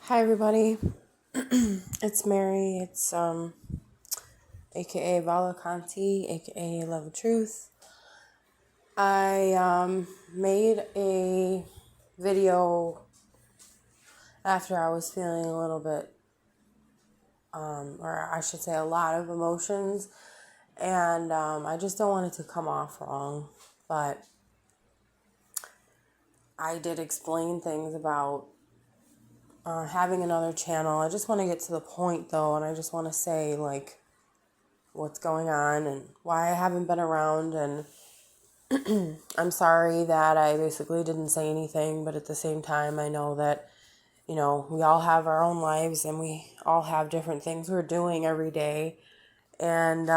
Hi everybody, it's Mary, it's aka Valakanti, aka Love of Truth. I made a video after I was feeling a little bit, or I should say a lot of emotions, and I just don't want it to come off wrong, but I did explain things about having another channel. I just want to get to the point though, and I just want to say like what's going on and why I haven't been around, and I'm sorry that I basically didn't say anything, but at the same time I know that we all have our own lives and we all have different things we're doing every day, and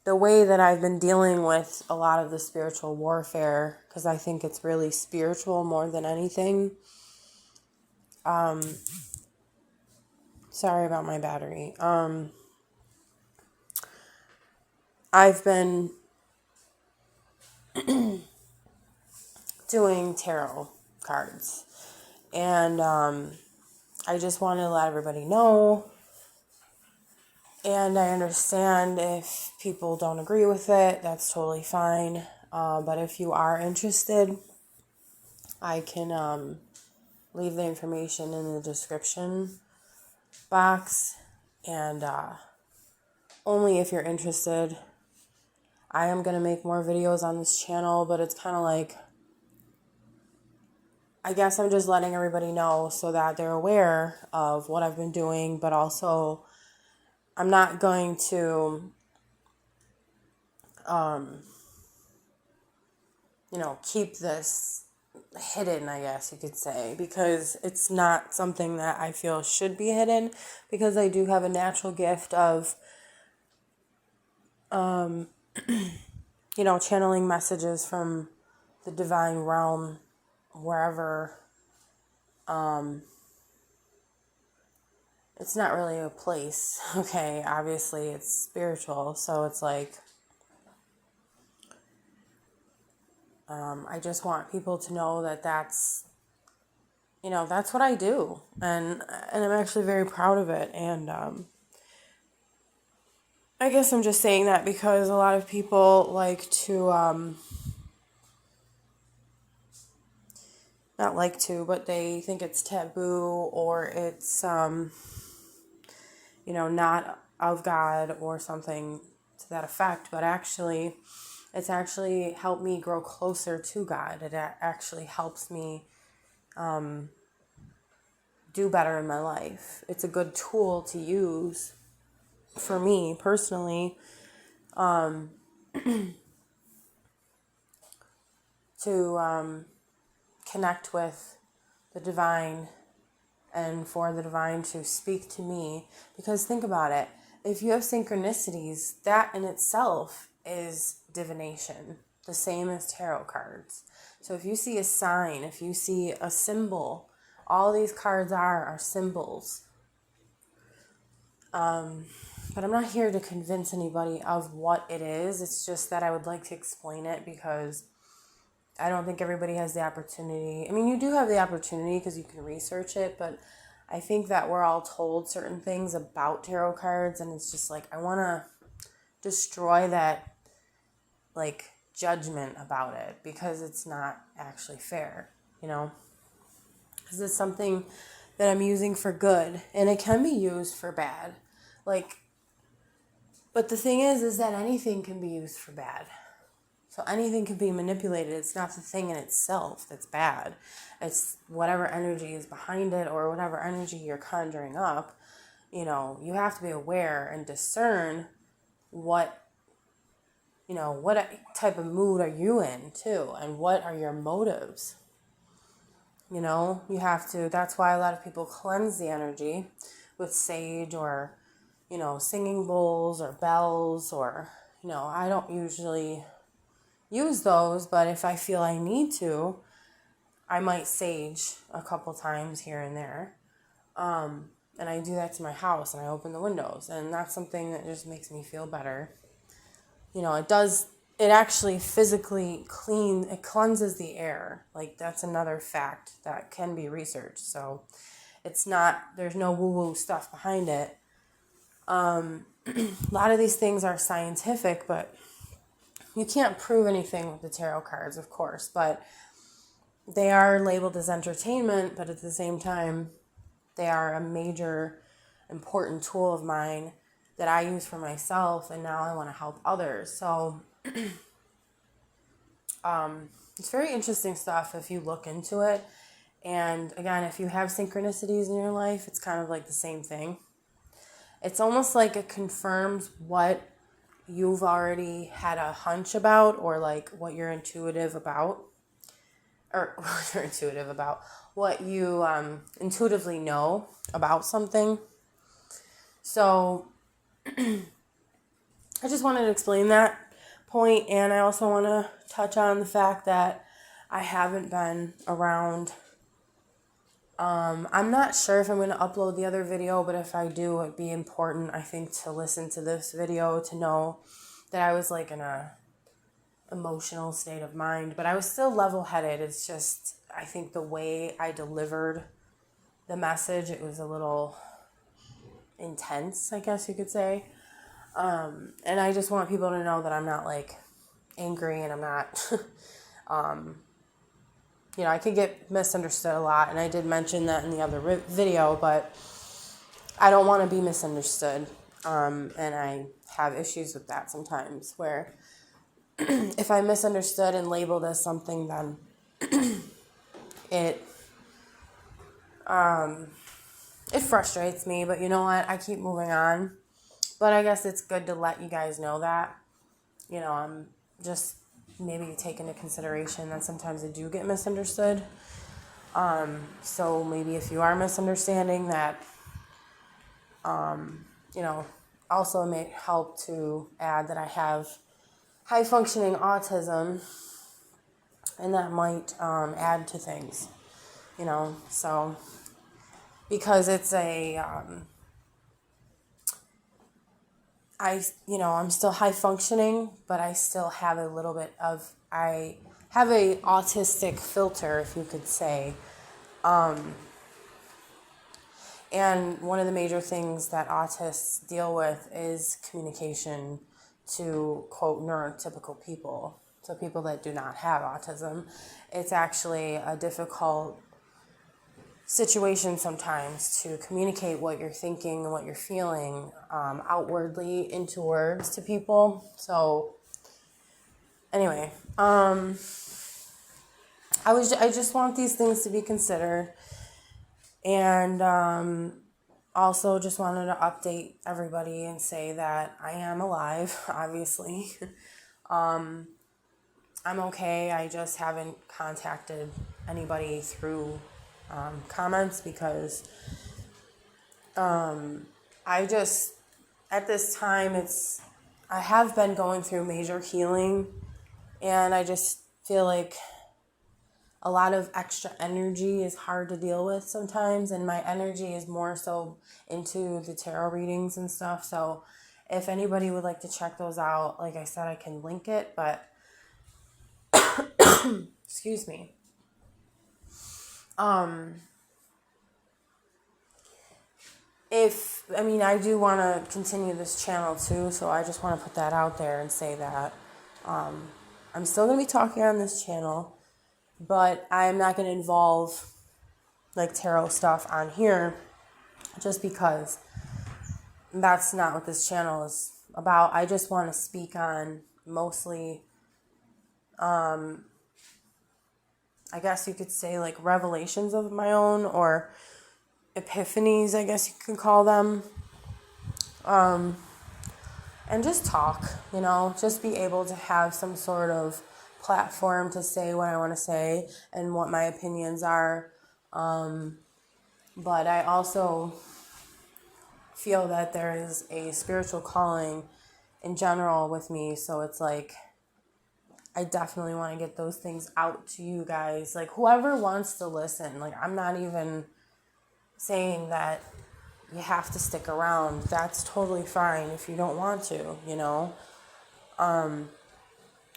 the way that I've been dealing with a lot of the spiritual warfare, because I think it's really spiritual more than anything. Sorry about my battery. I've been doing tarot cards, and I just want to let everybody know, and I understand if people don't agree with it, that's totally fine, but if you are interested, I can leave the information in the description box, and only if you're interested. I am going to make more videos on this channel, but it's kind of like, I guess I'm just letting everybody know so that they're aware of what I've been doing, but also I'm not going to, keep this hidden, I guess you could say, because it's not something that I feel should be hidden, because I do have a natural gift of, channeling messages from the divine realm, wherever. It's not really a place, okay? Obviously, it's spiritual, so it's like, I just want people to know that that's what I do, and I'm actually very proud of it, and I guess I'm just saying that because a lot of people like to, not like to, but they think it's taboo, or it's, not of God or something to that effect, but actually, it's actually helped me grow closer to God. It actually helps me do better in my life. It's a good tool to use for me personally, to connect with the divine, and for the divine to speak to me. Because think about it, if you have synchronicities, that in itself is divination, the same as tarot cards. So if you see a sign, if you see a symbol, all these cards are symbols. But I'm not here to convince anybody of what it is. It's just that I would like to explain it, because I don't think everybody has the opportunity. I mean, you do have the opportunity because you can research it, but I think that we're all told certain things about tarot cards, and it's just like, I want to destroy that, like, judgment about it, because it's not actually fair, because it's something that I'm using for good, and it can be used for bad. But the thing is that anything can be used for bad. So anything can be manipulated. It's not the thing in itself that's bad. It's whatever energy is behind it, or whatever energy you're conjuring up. You have to be aware and discern what type of mood are you in too, and what are your motives. You have to, that's why a lot of people cleanse the energy with sage, or, singing bowls or bells, or, I don't usually use those, but if I feel I need to, I might sage a couple times here and there. And I do that to my house, and I open the windows, and that's something that just makes me feel better. It it actually physically it cleanses the air. Like, that's another fact that can be researched. So it's not, there's no woo-woo stuff behind it. A lot of these things are scientific, but you can't prove anything with the tarot cards, of course, but they are labeled as entertainment, but at the same time, they are a major, important tool of mine that I use for myself, and now I want to help others. So it's very interesting stuff if you look into it. And again, if you have synchronicities in your life, it's kind of like the same thing. It's almost like it confirms what you've already had a hunch about, or like what you're intuitive about, or what you're intuitive about, what you intuitively know about something. So I just wanted to explain that point, and I also want to touch on the fact that I haven't been around. I'm not sure if I'm going to upload the other video, but if I do, it'd be important, I think, to listen to this video to know that I was like in a emotional state of mind, but I was still level-headed. It's just, I think the way I delivered the message, it was a little intense, I guess you could say. And I just want people to know that I'm not like angry, and I'm not, I could get misunderstood a lot, and I did mention that in the other video, but I don't want to be misunderstood, and I have issues with that sometimes, where if I'm misunderstood and labeled as something, then it frustrates me, but you know what, I keep moving on. But I guess it's good to let you guys know that, I'm just maybe take into consideration that sometimes I do get misunderstood. So maybe if you are misunderstanding that, also may help to add that I have high functioning autism, and that might add to things, so because it's I'm still high functioning, but I still have I have a autistic filter, if you could say. And one of the major things that autists deal with is communication to, quote, neurotypical people. So people that do not have autism. It's actually a difficult situation sometimes to communicate what you're thinking and what you're feeling outwardly into words to people. So anyway, I just want these things to be considered, and also just wanted to update everybody and say that I am alive, obviously. I'm okay. I just haven't contacted anybody through comments because I just, at this time, I have been going through major healing, and I just feel like a lot of extra energy is hard to deal with sometimes, and my energy is more so into the tarot readings and stuff. So if anybody would like to check those out, like I said, I can link it, but excuse me. I do want to continue this channel too, so I just want to put that out there and say that I'm still going to be talking on this channel, but I'm not going to involve like tarot stuff on here just because that's not what this channel is about. I just want to speak on mostly, I guess you could say like revelations of my own, or epiphanies, I guess you could call them. And just talk, just be able to have some sort of platform to say what I want to say and what my opinions are. But I also feel that there is a spiritual calling in general with me. So it's like, I definitely want to get those things out to you guys. Like, whoever wants to listen, like, I'm not even saying that you have to stick around. That's totally fine if you don't want to,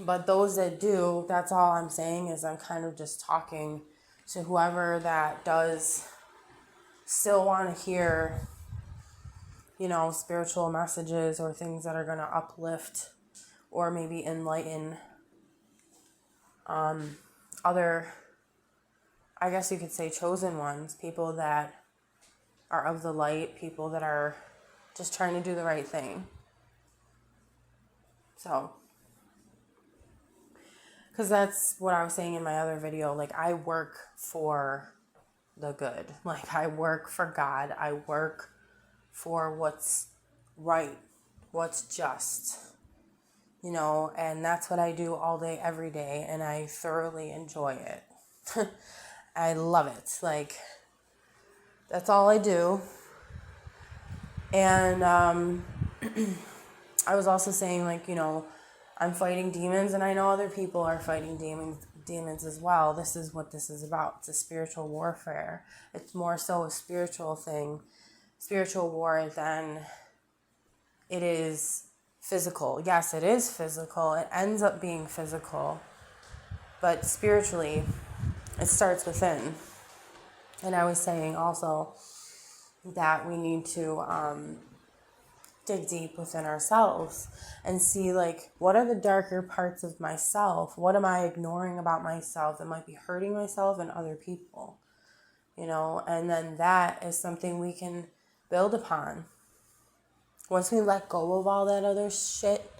But those that do, that's all I'm saying, is I'm kind of just talking to whoever that does still want to hear, spiritual messages or things that are going to uplift or maybe enlighten other, I guess you could say, chosen ones, people that are of the light, people that are just trying to do the right thing. So, because that's what I was saying in my other video, like, I work for the good. Like, I work for God. I work for what's right, what's just, and that's what I do all day, every day, and I thoroughly enjoy it. I love it. Like, that's all I do. And I was also saying, like, I'm fighting demons, and I know other people are fighting demons as well. This is what this is about. It's a spiritual warfare. It's more so a spiritual thing, spiritual war, than it is physical. Yes, it is physical. It ends up being physical. But spiritually, it starts within. And I was saying also that we need to dig deep within ourselves and see, like, what are the darker parts of myself? What am I ignoring about myself that might be hurting myself and other people? And then that is something we can build upon. Once we let go of all that other shit,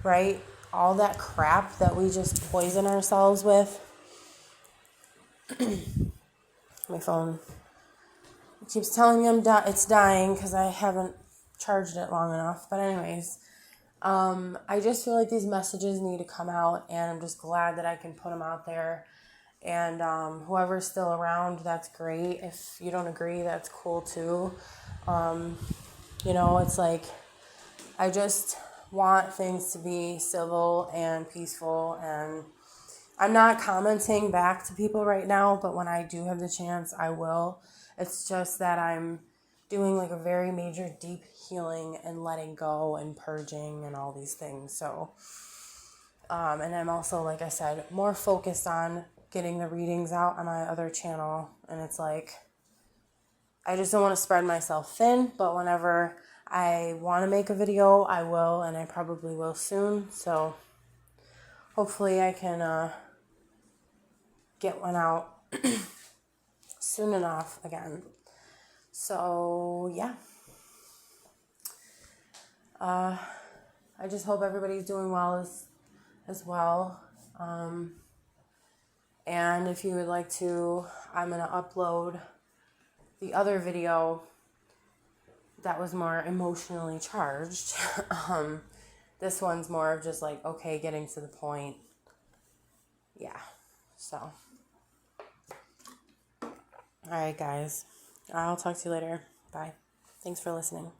right? All that crap that we just poison ourselves with. My phone keeps telling me it's dying because I haven't charged it long enough. But anyways, I just feel like these messages need to come out, and I'm just glad that I can put them out there. And whoever's still around, that's great. If you don't agree, that's cool too. It's like, I just want things to be civil and peaceful, and I'm not commenting back to people right now, but when I do have the chance, I will. It's just that I'm doing like a very major deep healing and letting go and purging and all these things. So, and I'm also, like I said, more focused on getting the readings out on my other channel. And it's like, I just don't want to spread myself thin, but whenever I want to make a video, I will, and I probably will soon. So hopefully I can get one out soon enough again. So yeah, I just hope everybody's doing well as well. And if you would like to, I'm going to upload the other video that was more emotionally charged. This one's more of just like, okay, getting to the point. Yeah, so. All right, guys. I'll talk to you later. Bye. Thanks for listening.